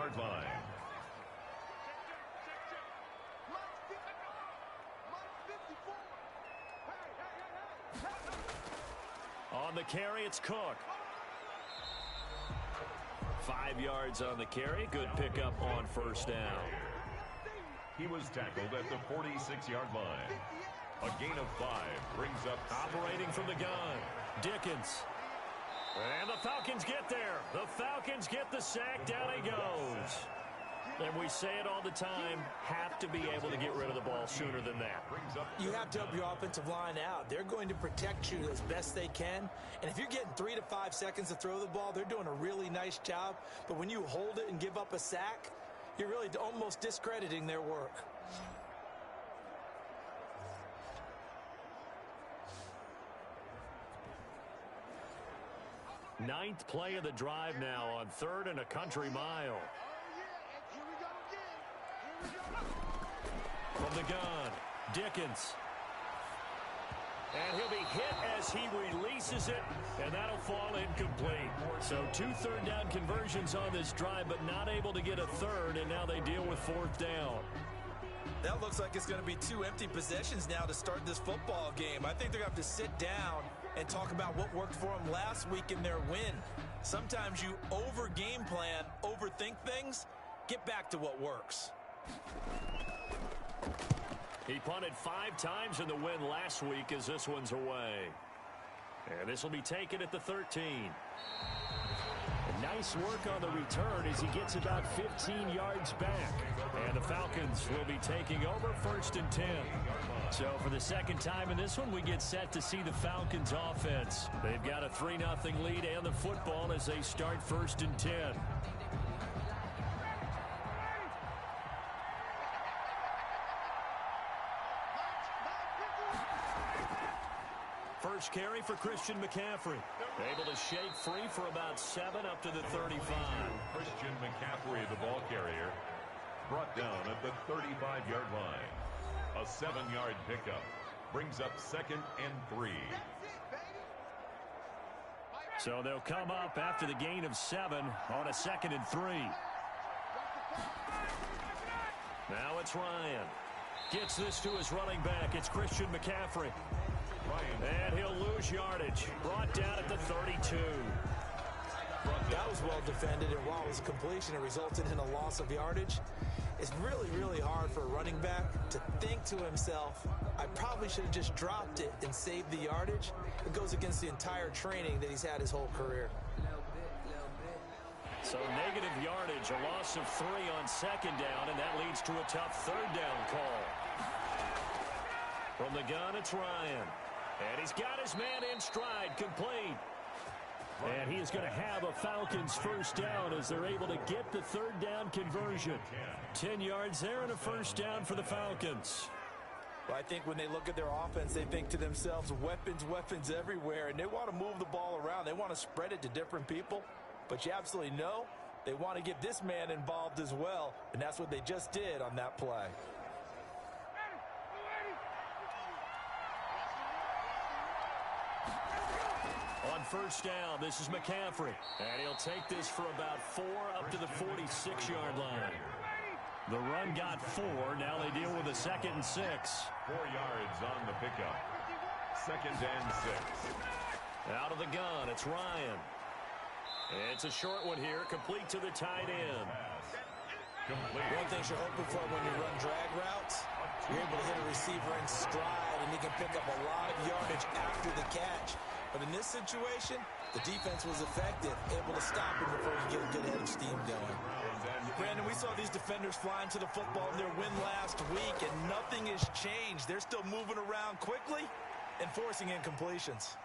50-yard line. On the carry, it's Cook. 5 yards on the carry. Good pickup on first down. He was tackled at the 46-yard line. A gain of 5 brings up operating from the gun. Dickens. And the Falcons get there. The Falcons get the sack. Down he goes. And we say it all the time, have to be able to get rid of the ball sooner than that. You have to help your offensive line out. They're going to protect you as best they can. And if you're getting 3 to 5 seconds to throw the ball, they're doing a really nice job. But when you hold it and give up a sack, you're really almost discrediting their work. Ninth play of the drive now on 3rd and a country mile. From the gun, Dickens. And he'll be hit as he releases it, and that'll fall incomplete. So 2 third-down conversions on this drive, but not able to get a third, and now they deal with 4th down. That looks like it's going to be 2 empty possessions now to start this football game. I think they're going to have to sit down and talk about what worked for them last week in their win. Sometimes you over-game plan, overthink things, get back to what works. He punted 5 times in the win last week as this one's away. And this will be taken at the 13. Nice work on the return as he gets about 15 yards back. And the Falcons will be taking over 1st and 10. So for the second time in this one, we get set to see the Falcons offense. They've got a 3-0 lead and the football as they start 1st and 10. First carry for Christian McCaffrey. Able to shake free for about 7 up to the 35. Christian McCaffrey, the ball carrier, brought down at the 35-yard line. A 7-yard pickup brings up 2nd and 3. So they'll come up after the gain of 7 on a 2nd and 3. Now it's Ryan. Gets this to his running back. It's Christian McCaffrey. And he'll lose yardage. Brought down at the 32. That was well defended, and while it was a completion, it resulted in a loss of yardage. It's really, really hard for a running back to think to himself, I probably should have just dropped it and saved the yardage. It goes against the entire training that he's had his whole career. So negative yardage, a loss of 3 on 2nd down, and that leads to a tough 3rd down call. From the gun, it's Ryan. And he's got his man in stride, complete. And he is going to have a Falcons 1st down as they're able to get the 3rd down conversion. 10 yards there and a 1st down for the Falcons. Well, I think when they look at their offense, they think to themselves, weapons, weapons everywhere, and they want to move the ball around. They want to spread it to different people. But you absolutely know they want to get this man involved as well, and that's what they just did on that play. On 1st down, this is McCaffrey. And he'll take this for about 4 up to the 46-yard line. The run got 4. Now they deal with a 2nd and 6. 4 yards on the pickup. 2nd and 6. Out of the gun, it's Ryan. It's a short one here, complete to the tight end. One thing you're hoping for when you run drag routes, you're able to hit a receiver in stride, and he can pick up a lot of yardage after the catch. But in this situation, the defense was effective, able to stop him before he get a good head of steam going. Brandon, we saw these defenders flying to the football in their win last week, and nothing has changed. They're still moving around quickly and forcing incompletions.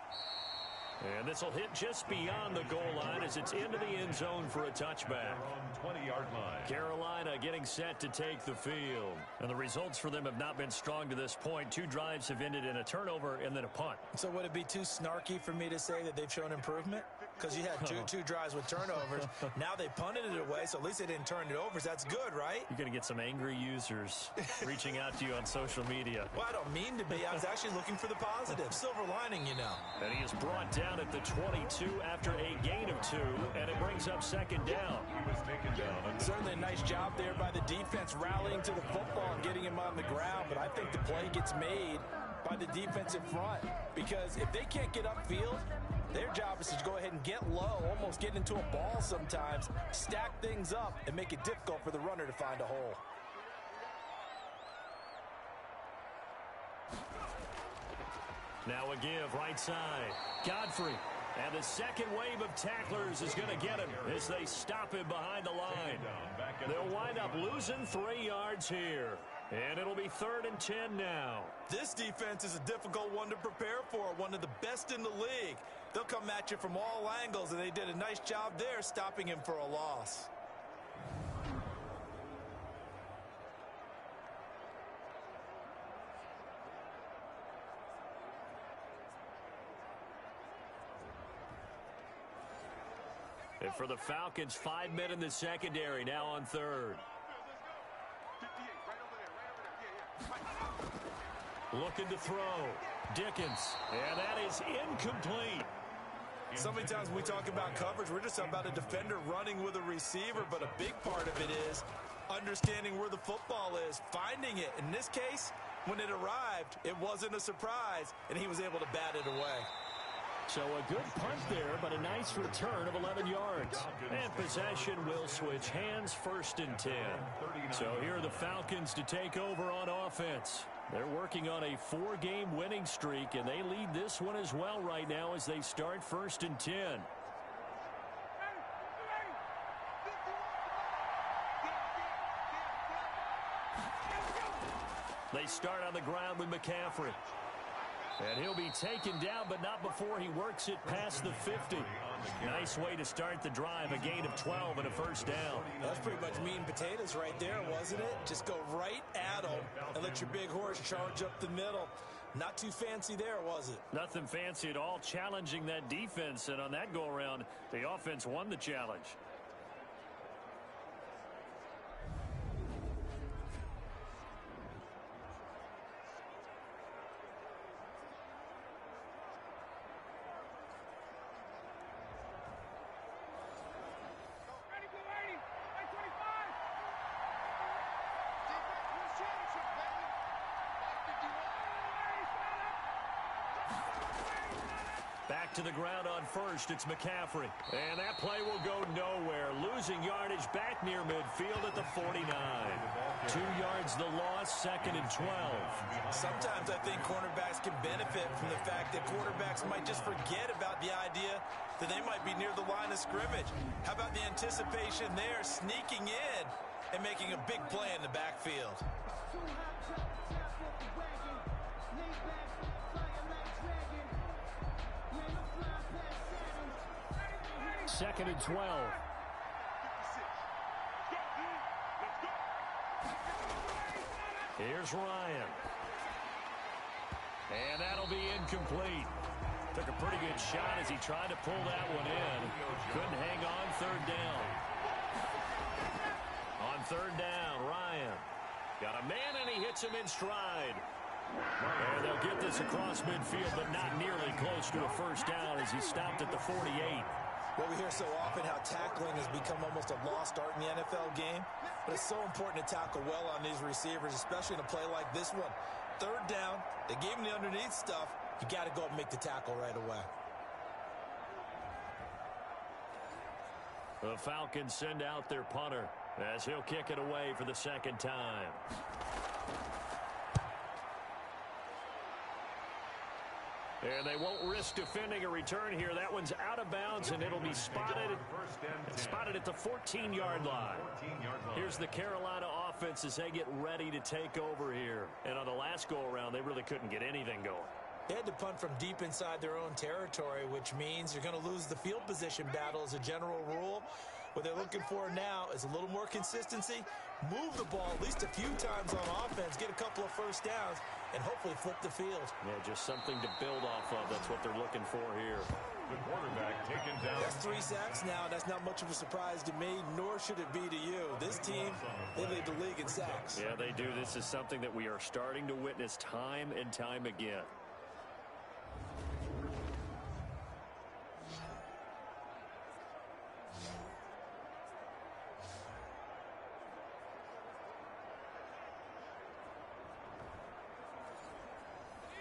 And this will hit just beyond the goal line as it's into the end zone for a touchback. On 20-yard line. Carolina getting set to take the field. And the results for them have not been strong to this point. 2 drives have ended in a turnover and then a punt. So would it be too snarky for me to say that they've shown improvement? because you had two drives with turnovers. Now they punted it away, so at least they didn't turn it over. So that's good, right? You're going to get some angry users reaching out to you on social media. Well, I don't mean to be. I was actually looking for the positive. Silver lining, you know. And he is brought down at the 22 after a gain of 2, and it brings up second down. He was taken down. Certainly a nice job there by the defense rallying to the football and getting him on the ground, but I think the play gets made by the defensive front because if they can't get upfield, their job is to go ahead and get low, almost get into a ball sometimes, stack things up, and make it difficult for the runner to find a hole. Now a give, right side. Godfrey. And the second wave of tacklers is going to get him as they stop him behind the line. They'll wind up losing 3 yards here. And it'll be 3rd and 10 now. This defense is a difficult one to prepare for, one of the best in the league. They'll come at you from all angles, and they did a nice job there stopping him for a loss. And for the Falcons, 5 men in the secondary, now on 3rd. Looking to throw. Dickens. And that is incomplete. So many times when we talk about coverage, we're just about a defender running with a receiver, but a big part of it is understanding where the football is, finding it. In this case, when it arrived, it wasn't a surprise, and he was able to bat it away. So a good punt there, but a nice return of 11 yards. And possession will switch hands, 1st and 10. So here are the Falcons to take over on offense. They're working on a 4-game winning streak, and they lead this one as well right now as they start 1st and 10. They start on the ground with McCaffrey. And he'll be taken down, but not before he works it past the 50. Nice way to start the drive, a gain of 12 and a 1st down. That's pretty much meat and potatoes right there, wasn't it? Just go right at him and let your big horse charge up the middle. Not too fancy there, was it? Nothing fancy at all, challenging that defense. And on that go-around, the offense won the challenge. Back to the ground on 1st, it's McCaffrey. And that play will go nowhere. Losing yardage back near midfield at the 49. 2 yards the loss, 2nd and 12. Sometimes I think cornerbacks can benefit from the fact that quarterbacks might just forget about the idea that they might be near the line of scrimmage. How about the anticipation there, sneaking in and making a big play in the backfield? 2nd and 12. Here's Ryan. And that'll be incomplete. Took a pretty good shot as he tried to pull that one in. Couldn't hang on, 3rd down. On 3rd down, Ryan. Got a man and he hits him in stride. And they'll get this across midfield, but not nearly close to a 1st down as he stopped at the 48. Well, we hear so often how tackling has become almost a lost art in the NFL game, but it's so important to tackle well on these receivers, especially in a play like this one. 3rd down, they gave him the underneath stuff. You got to go and make the tackle right away. The Falcons send out their punter as he'll kick it away for the 2nd time. And they won't risk defending a return here. That one's out of bounds, and it'll be spotted at the 14-yard line. Here's the Carolina offense as they get ready to take over here. And on the last go-around, they really couldn't get anything going. They had to punt from deep inside their own territory, which means you're going to lose the field position battle as a general rule. What they're looking for now is a little more consistency, move the ball at least a few times on offense, get a couple of 1st downs, and hopefully flip the field. Yeah, just something to build off of. That's what they're looking for here. The quarterback taken down. That's 3 sacks now. That's not much of a surprise to me, nor should it be to you. This team, they lead the league in sacks. Yeah, they do. This is something that we are starting to witness time and time again.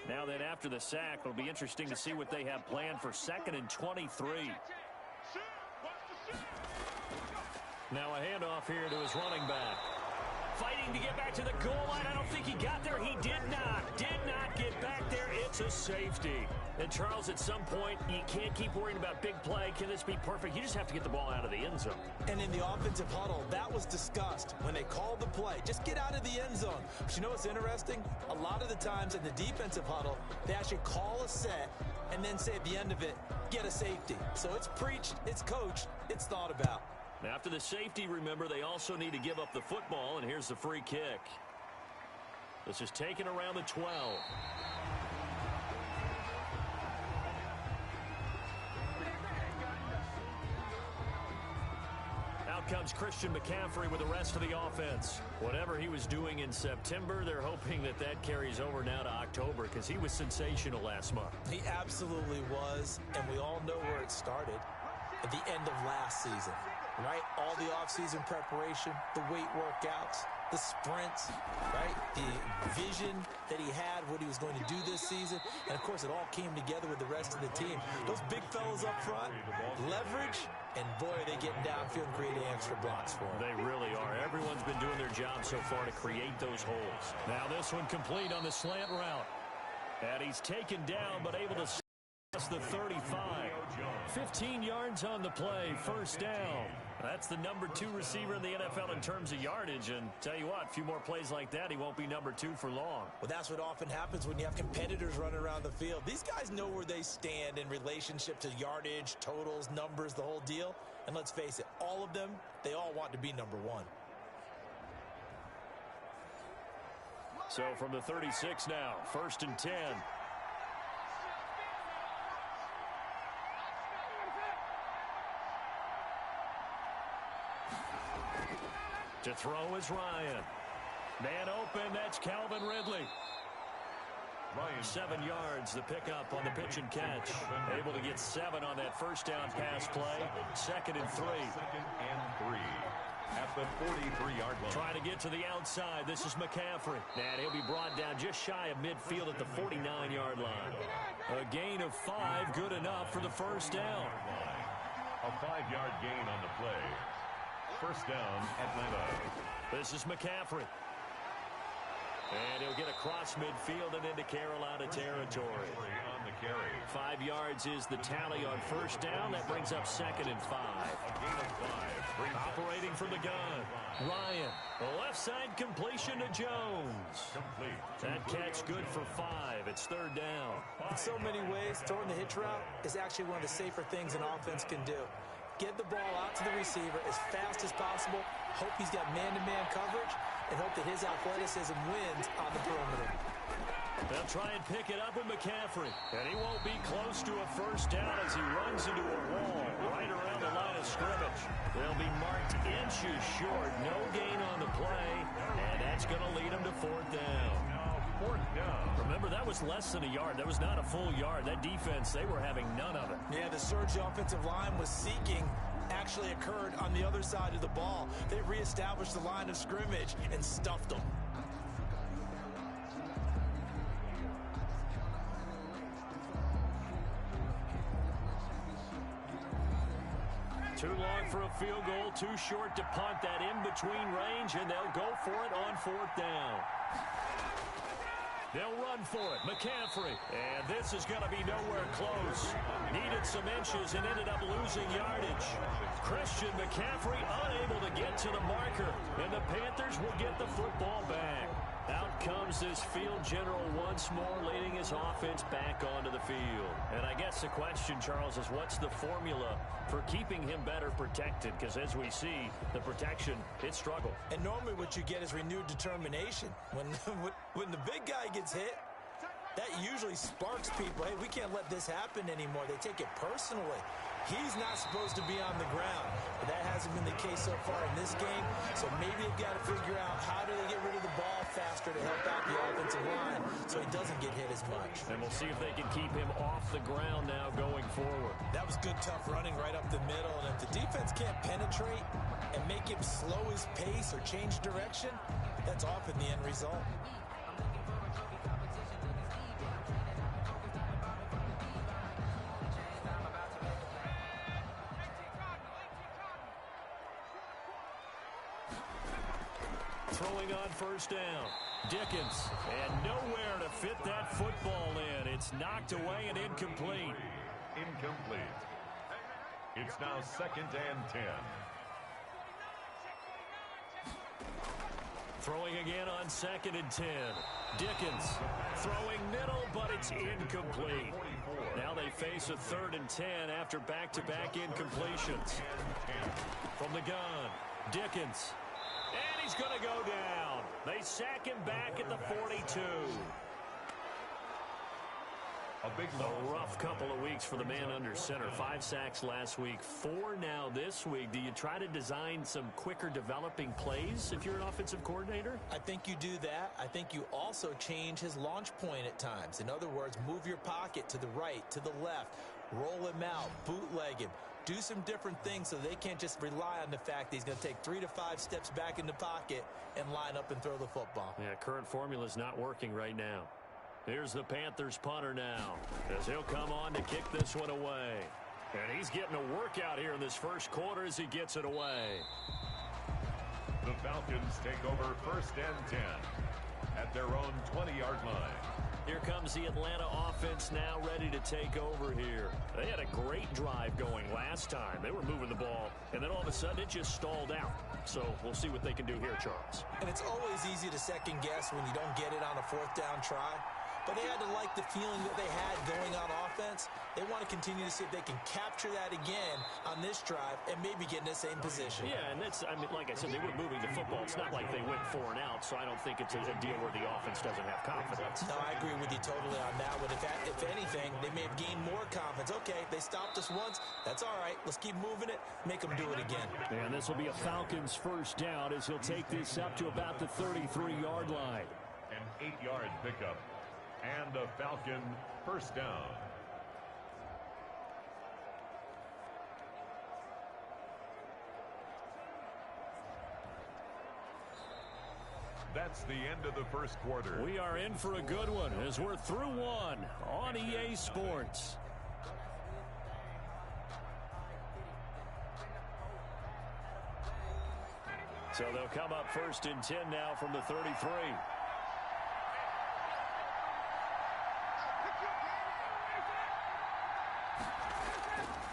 Now then, after the sack, it'll be interesting to see what they have planned for 2nd and 23. Now a handoff here to his running back. Fighting to get back to the goal line. I don't think he got there. He did not get back there. It's a safety. And, Charles, at some point, you can't keep worrying about big play. Can this be perfect? You just have to get the ball out of the end zone. And in the offensive huddle, that was discussed when they called the play. Just get out of the end zone. But you know what's interesting? A lot of the times in the defensive huddle, they actually call a set and then say at the end of it, get a safety. So it's preached, it's coached, it's thought about. Now, after the safety, remember, they also need to give up the football, and here's the free kick. This is taken around the 12. Out comes Christian McCaffrey with the rest of the offense. Whatever he was doing in September, they're hoping that that carries over now to October because he was sensational last month. He absolutely was, and we all know where it started at the end of last season. Right? All the offseason preparation, the weight workouts, the sprints, right? The vision that he had, what he was going to do this season. And, of course, it all came together with the rest of the team. Those big fellas up front, leverage, and, boy, are they getting downfield and creating extra blocks for him. They really are. Everyone's been doing their job so far to create those holes. Now this one complete on the slant route. And he's taken down but able to pass the 35. 15 yards on the play, first down. That's the number 2 receiver in the NFL in terms of yardage. And tell you what, a few more plays like that, he won't be number 2 for long. Well, that's what often happens when you have competitors running around the field. These guys know where they stand in relationship to yardage, totals, numbers, the whole deal. And let's face it, all of them, they all want to be number 1. So from the 36 now, 1st and 10. To throw is Ryan. Man open, that's Calvin Ridley. Ryan. 7 yards, the pickup on the pitch and catch. Able to get 7 on that first down pass play. 2nd and 3. 2nd and 3 at the 43-yard line. Trying to get to the outside. This is McCaffrey. And he'll be brought down just shy of midfield at the 49-yard line. A gain of 5, good enough for the first down. A 5-yard gain on the play. First down, Atlanta. This is McCaffrey. And he'll get across midfield and into Carolina territory. On the carry. 5 yards is the tally on first down. That brings up 2nd and 5. A gain of 5. Operating from the gun. Ryan. The left side completion to Jones. Complete. That catch good for 5. It's 3rd down. In so many ways, throwing the hitch route is actually one of the safer things an offense can do. Get the ball out to the receiver as fast as possible. Hope he's got man-to-man coverage and hope that his athleticism wins on the perimeter. They'll try and pick it up with McCaffrey. And he won't be close to a first down as he runs into a wall right around the line of scrimmage. They'll be marked inches short. No gain on the play. And that's going to lead them to 4th down. Now 4th down. Remember, that was less than a yard. That was not a full yard. That defense, they were having none of it. Yeah, the surge the offensive line was seeking actually occurred on the other side of the ball. They reestablished the line of scrimmage and stuffed them. Too long for a field goal, too short to punt. That in-between range, and they'll go for it on 4th down. They'll run for it. McCaffrey. And this is going to be nowhere close. Needed some inches and ended up losing yardage. Christian McCaffrey unable to get to the marker. And the Panthers will get the football back. Out comes this field general once more, leading his offense back onto the field. And I guess the question, Charles, is what's the formula for keeping him better protected? Because as we see, the protection, it struggled. And normally what you get is renewed determination. When the big guy gets hit, That usually sparks people. Hey, we can't let this happen anymore. They take it personally. He's not supposed to be on the ground. But that hasn't been the case so far in this game. So maybe they've got to figure out how do they get rid of the ball faster to help out the offensive line so he doesn't get hit as much. And we'll see if they can keep him off the ground now going forward. That was good, tough running right up the middle. And if the defense can't penetrate and make him slow his pace or change direction, that's often the end result. Throwing on first down. Dickens. And nowhere to fit that football in. It's knocked away and incomplete. Incomplete. It's now 2nd and 10. Throwing again on 2nd and 10. Dickens throwing middle, but it's incomplete. Now they face a 3rd and 10 after back-to-back incompletions. From the gun, Dickens. And he's going to go down. They sack him back at the 42. A rough couple of weeks for the man under center. 5 sacks last week, 4 now this week. Do you try to design some quicker developing plays if you're an offensive coordinator? I think you do that. I think you also change his launch point at times. In other words, move your pocket to the right, to the left, roll him out, bootleg him. Do some different things so they can't just rely on the fact that he's going to take 3 to 5 steps back in the pocket and line up and throw the football. Yeah, current formula is not working right now. Here's the Panthers punter now as he'll come on to kick this one away. And he's getting a workout here in this first quarter as he gets it away. The Falcons take over 1st and 10 at their own 20-yard line. Here comes the Atlanta offense now ready to take over here. They had a great drive going last time. They were moving the ball, and then all of a sudden it just stalled out. So we'll see what they can do here, Charles. And it's always easy to second guess when you don't get it on a 4th down try. But they had to like the feeling that they had going on offense. They want to continue to see if they can capture that again on this drive and maybe get in the same position. Yeah, and that's, I mean, like I said, they were moving the football. It's not like they went 4 and out, so I don't think it's a deal where the offense doesn't have confidence. No, I agree with you totally on that one. If anything, they may have gained more confidence. Okay, they stopped us once. That's all right. Let's keep moving it. Make them do it again. And this will be a Falcons first down as he'll take this up to about the 33-yard line. An 8-yard pickup. And a Falcon first down. That's the end of the first quarter. We are in for a good one as we're through one on EA Sports. So they'll come up 1st and 10 now from the 33.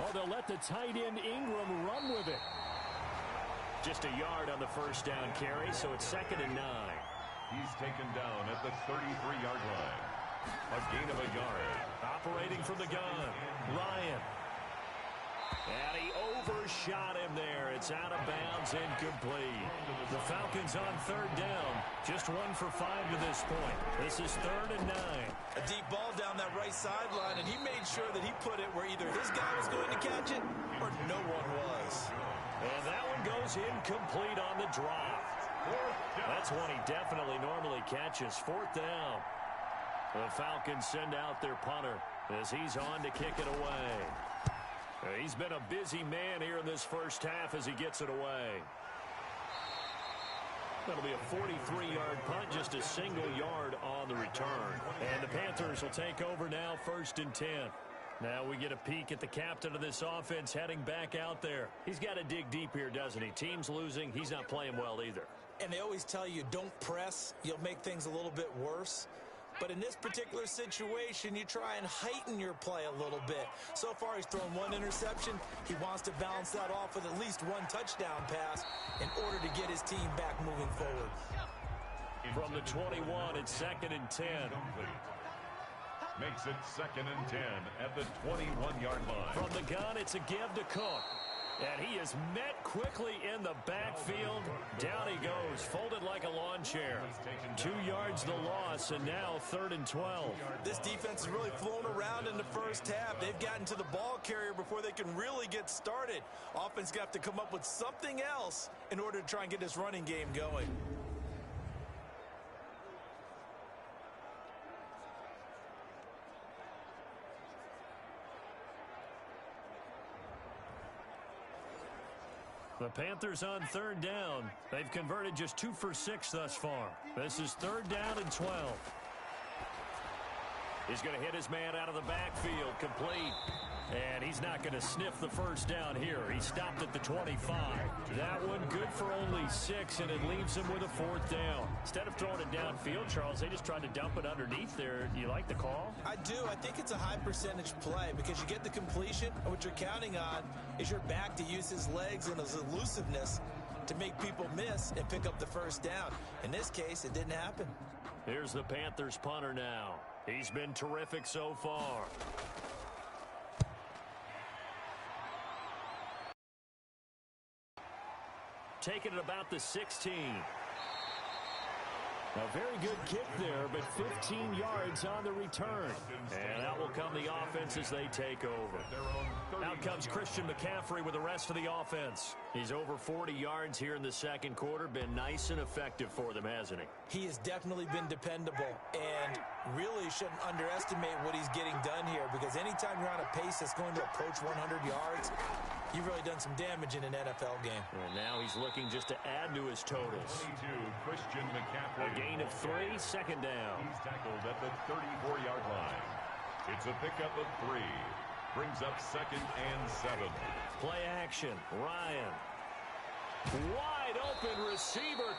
Oh, they'll let the tight end Ingram run with it. Just a yard on the first down carry, so it's 2nd and 9. He's taken down at the 33-yard line. A gain of a yard. Operating from the gun, Ryan. And he overshot him there. It's out of bounds, incomplete. The Falcons on 3rd down. Just 1 for 5 to this point. This is 3rd and 9. A deep ball down that right sideline, and he made sure that he put it where either his guy was going to catch it or no one was. And that one goes incomplete on the drop. That's one he definitely normally catches. 4th down. The Falcons send out their punter as he's on to kick it away. He's been a busy man here in this first half as he gets it away. That'll be a 43-yard punt, just a single yard on the return. And the Panthers will take over now 1st and 10. Now we get a peek at the captain of this offense heading back out there. He's got to dig deep here, doesn't he? Team's losing. He's not playing well either. And they always tell you, don't press. You'll make things a little bit worse. But in this particular situation, you try and heighten your play a little bit. So far, he's thrown 1 interception. He wants to balance that off with at least 1 touchdown pass in order to get his team back moving forward. From the 21, it's 2nd and 10. Makes it 2nd and 10 at the 21-yard line. From the gun, it's a give to Cook. And he is met quickly in the backfield. Down he goes was folded like a lawn chair. 2 yards the loss, and now 3rd and 12. This defense has really flown around in the first half. They've gotten to the ball carrier before they can really get started. Offense got to come up with something else in order to try and get this running game going. The Panthers on 3rd down. They've converted just 2 for 6 thus far. This is 3rd down and 12. He's going to hit his man out of the backfield, complete. And he's not going to sniff the first down here. He stopped at the 25. That one good for only 6, and it leaves him with a 4th down. Instead of throwing it downfield, Charles, they just tried to dump it underneath there. Do you like the call? I do. I think it's a high percentage play because you get the completion, and what you're counting on is your back to use his legs and his elusiveness to make people miss and pick up the first down. In this case, it didn't happen. Here's the Panthers punter now. He's been terrific so far. Taking it about the 16. A very good kick there, but 15 yards on the return. And out will come the offense as they take over. Out comes Christian McCaffrey with the rest of the offense. He's over 40 yards here in the second quarter. Been nice and effective for them, hasn't he? He has definitely been dependable, and really shouldn't underestimate what he's getting done here, because anytime you're on a pace that's going to approach 100 yards, you've really done some damage in an NFL game. And now he's looking just to add to his totals. 22, Christian McCaffrey. A gain of 3, 2nd down. He's tackled at the 34-yard line. It's a pickup of 3. Brings up 2nd and 7. Play action. Ryan. Wide open receiver.